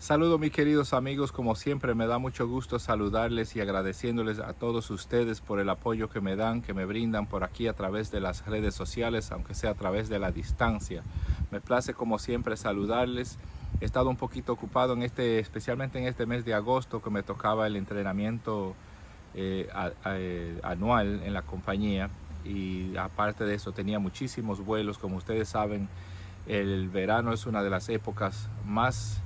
Saludos mis queridos amigos, como siempre me da mucho gusto saludarles y agradeciéndoles a todos ustedes por el apoyo que me dan, que me brindan por aquí a través de las redes sociales, aunque sea a través de la distancia. Me place como siempre saludarles. He estado un poquito ocupado especialmente en este mes de agosto que me tocaba el entrenamiento anual en la compañía, y aparte de eso tenía muchísimos vuelos. Como ustedes saben, el verano es una de las épocas más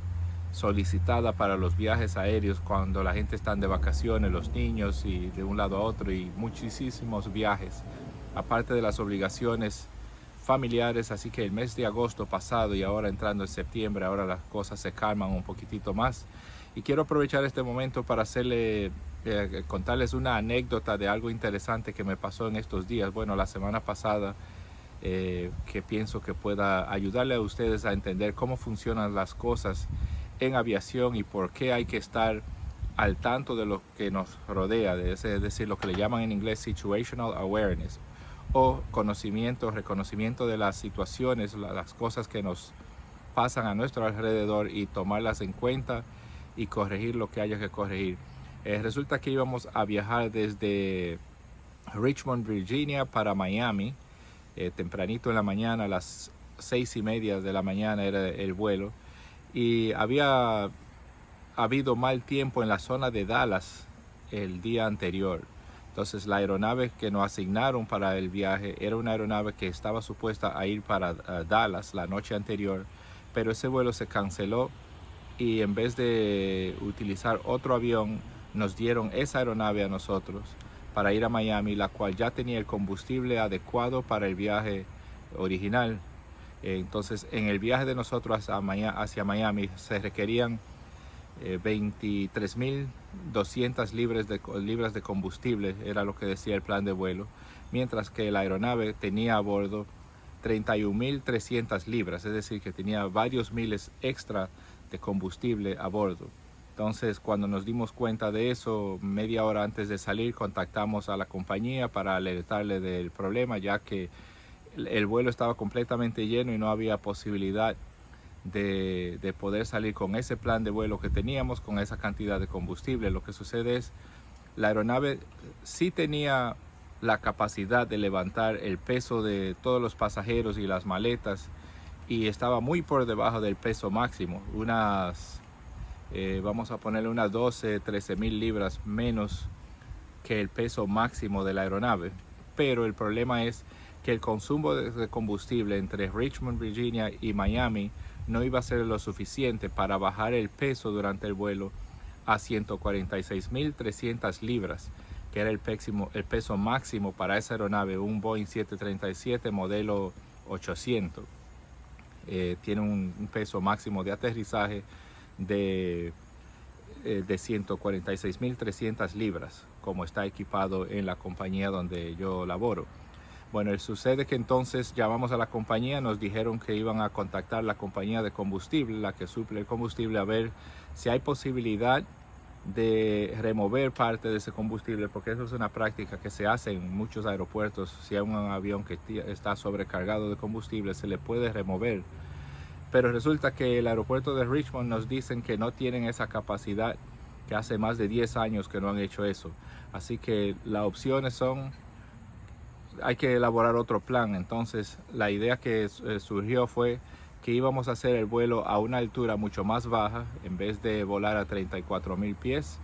solicitada para los viajes aéreos, cuando la gente está de vacaciones, los niños, y de un lado a otro, y muchísimos viajes, aparte de las obligaciones familiares. Así que el mes de agosto pasado y ahora entrando en septiembre, ahora las cosas se calman un poquitito más, y quiero aprovechar este momento para contarles una anécdota de algo interesante que me pasó en estos días, bueno, la semana pasada, que pienso que pueda ayudarle a ustedes a entender cómo funcionan las cosas en aviación y por qué hay que estar al tanto de lo que nos rodea, es decir, lo que le llaman en inglés situational awareness, o reconocimiento de las situaciones, las cosas que nos pasan a nuestro alrededor, y tomarlas en cuenta y corregir lo que haya que corregir. Resulta que íbamos a viajar desde Richmond, Virginia, para Miami. Tempranito en la mañana, a las 6:30 de la mañana era el vuelo, y había habido mal tiempo en la zona de Dallas el día anterior. Entonces la aeronave que nos asignaron para el viaje era una aeronave que estaba supuesta a ir para Dallas la noche anterior, pero ese vuelo se canceló, y en vez de utilizar otro avión nos dieron esa aeronave a nosotros para ir a Miami, la cual ya tenía el combustible adecuado para el viaje original. Entonces, en el viaje de nosotros hacia Miami se requerían 23.200 libras de combustible, era lo que decía el plan de vuelo, mientras que la aeronave tenía a bordo 31.300 libras, es decir, que tenía varios miles extra de combustible a bordo. Entonces, cuando nos dimos cuenta de eso, media hora antes de salir, contactamos a la compañía para alertarle del problema, ya que el vuelo estaba completamente lleno y no había posibilidad de poder salir con ese plan de vuelo que teníamos, con esa cantidad de combustible. Lo que sucede es, la aeronave sí tenía la capacidad de levantar el peso de todos los pasajeros y las maletas, y estaba muy por debajo del peso máximo, vamos a ponerle unas 13.000 libras menos que el peso máximo de la aeronave. Pero el problema es que el consumo de combustible entre Richmond, Virginia y Miami no iba a ser lo suficiente para bajar el peso durante el vuelo a 146.300 libras, que era el peso máximo para esa aeronave, un Boeing 737 modelo 800. Tiene un peso máximo de aterrizaje de 146.300 libras, como está equipado en la compañía donde yo laboro. Bueno, sucede que entonces llamamos a la compañía, nos dijeron que iban a contactar la compañía de combustible, la que suple el combustible, a ver si hay posibilidad de remover parte de ese combustible, porque eso es una práctica que se hace en muchos aeropuertos. Si hay un avión que está sobrecargado de combustible, se le puede remover. Pero resulta que el aeropuerto de Richmond nos dicen que no tienen esa capacidad, que hace más de 10 años que no han hecho eso. Así que las opciones son, hay que elaborar otro plan. Entonces la idea que surgió fue que íbamos a hacer el vuelo a una altura mucho más baja. En vez de volar a 34.000 pies,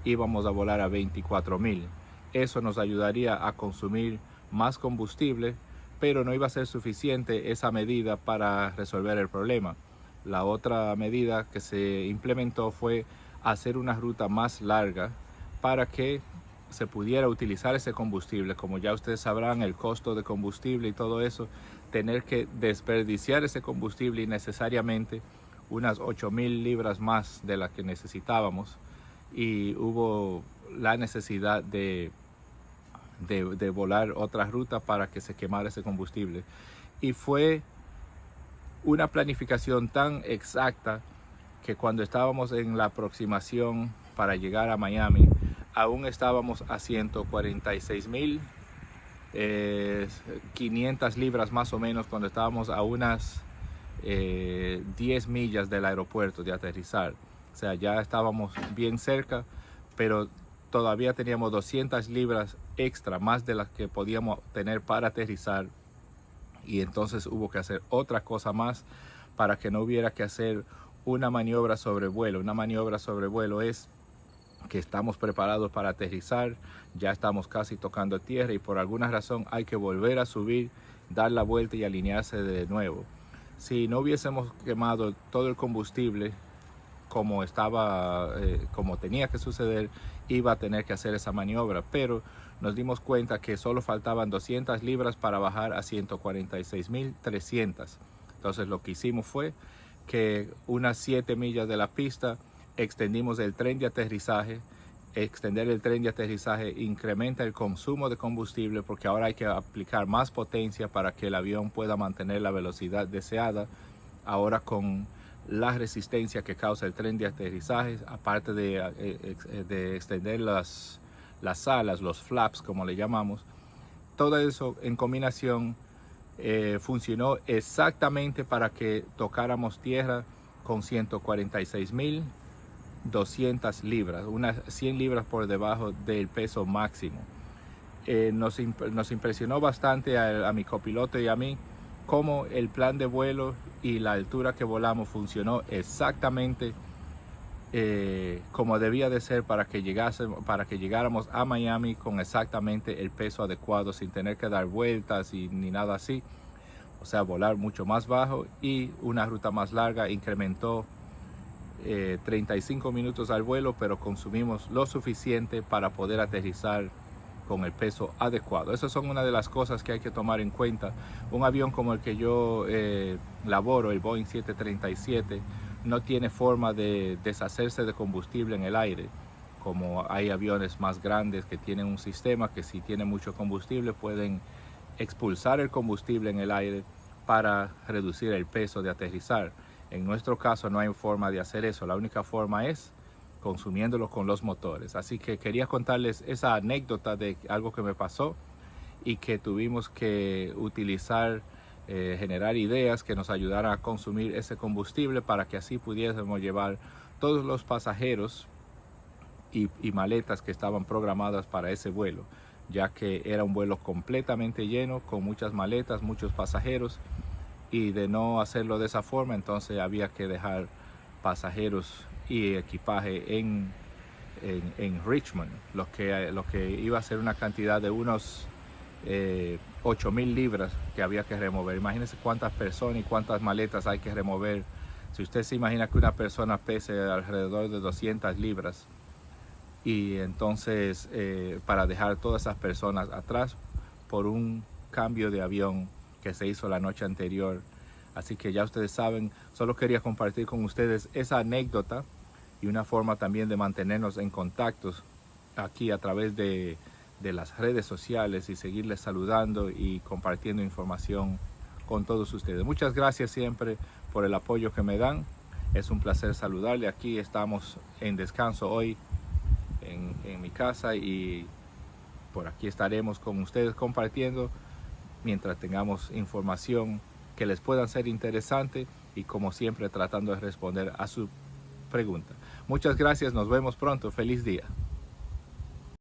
íbamos a volar a 24.000. Eso nos ayudaría a consumir más combustible, pero no iba a ser suficiente esa medida para resolver el problema. La otra medida que se implementó fue hacer una ruta más larga para que se pudiera utilizar ese combustible. Como ya ustedes sabrán, el costo de combustible y todo eso, tener que desperdiciar ese combustible innecesariamente, unas 8.000 libras más de las que necesitábamos, y hubo la necesidad de volar otra ruta para que se quemara ese combustible. Y fue una planificación tan exacta que cuando estábamos en la aproximación para llegar a Miami, aún estábamos a 146.500 libras más o menos, cuando estábamos a unas 10 millas del aeropuerto de aterrizar. O sea, ya estábamos bien cerca, pero todavía teníamos 200 libras extra, más de las que podíamos tener para aterrizar. Y entonces hubo que hacer otra cosa más para que no hubiera que hacer una maniobra sobre vuelo. Una maniobra sobre vuelo es que estamos preparados para aterrizar, ya estamos casi tocando tierra y por alguna razón hay que volver a subir, dar la vuelta y alinearse de nuevo. Si no hubiésemos quemado todo el combustible como como tenía que suceder, iba a tener que hacer esa maniobra, pero nos dimos cuenta que solo faltaban 200 libras para bajar a 146.300. Entonces lo que hicimos fue que unas 7 millas de la pista extendimos el tren de aterrizaje. Extender el tren de aterrizaje incrementa el consumo de combustible porque ahora hay que aplicar más potencia para que el avión pueda mantener la velocidad deseada. Ahora con la resistencia que causa el tren de aterrizaje, aparte de extender las alas, los flaps como le llamamos, todo eso en combinación funcionó exactamente para que tocáramos tierra con 146.200 libras, unas 100 libras por debajo del peso máximo. Nos impresionó bastante a mi copiloto y a mí cómo el plan de vuelo y la altura que volamos funcionó exactamente como debía de ser para que llegáramos a Miami con exactamente el peso adecuado, sin tener que dar vueltas ni nada así. O sea, volar mucho más bajo y una ruta más larga. Incrementó 35 minutos al vuelo, pero consumimos lo suficiente para poder aterrizar con el peso adecuado. Esas son una de las cosas que hay que tomar en cuenta. Un avión como el que yo laboro, el Boeing 737, no tiene forma de deshacerse de combustible en el aire, como hay aviones más grandes que tienen un sistema que si tiene mucho combustible pueden expulsar el combustible en el aire para reducir el peso de aterrizar. En nuestro caso no hay forma de hacer eso, la única forma es consumiéndolo con los motores. Así que quería contarles esa anécdota de algo que me pasó y que tuvimos que utilizar, generar ideas que nos ayudaran a consumir ese combustible para que así pudiésemos llevar todos los pasajeros y maletas que estaban programadas para ese vuelo, ya que era un vuelo completamente lleno con muchas maletas, muchos pasajeros, y de no hacerlo de esa forma entonces había que dejar pasajeros y equipaje en Richmond, lo que iba a ser una cantidad de unos 8.000 libras que había que remover. Imagínense cuántas personas y cuántas maletas hay que remover. Si usted se imagina que una persona pese alrededor de 200 libras y entonces para dejar todas esas personas atrás por un cambio de avión que se hizo la noche anterior. Así que ya ustedes saben, solo quería compartir con ustedes esa anécdota y una forma también de mantenernos en contacto aquí a través de las redes sociales y seguirles saludando y compartiendo información con todos ustedes. Muchas gracias siempre por el apoyo que me dan. Es un placer saludarle. Aquí estamos en descanso hoy en mi casa y por aquí estaremos con ustedes compartiendo mientras tengamos información que les pueda ser interesante y como siempre tratando de responder a su pregunta. Muchas gracias, nos vemos pronto, feliz día.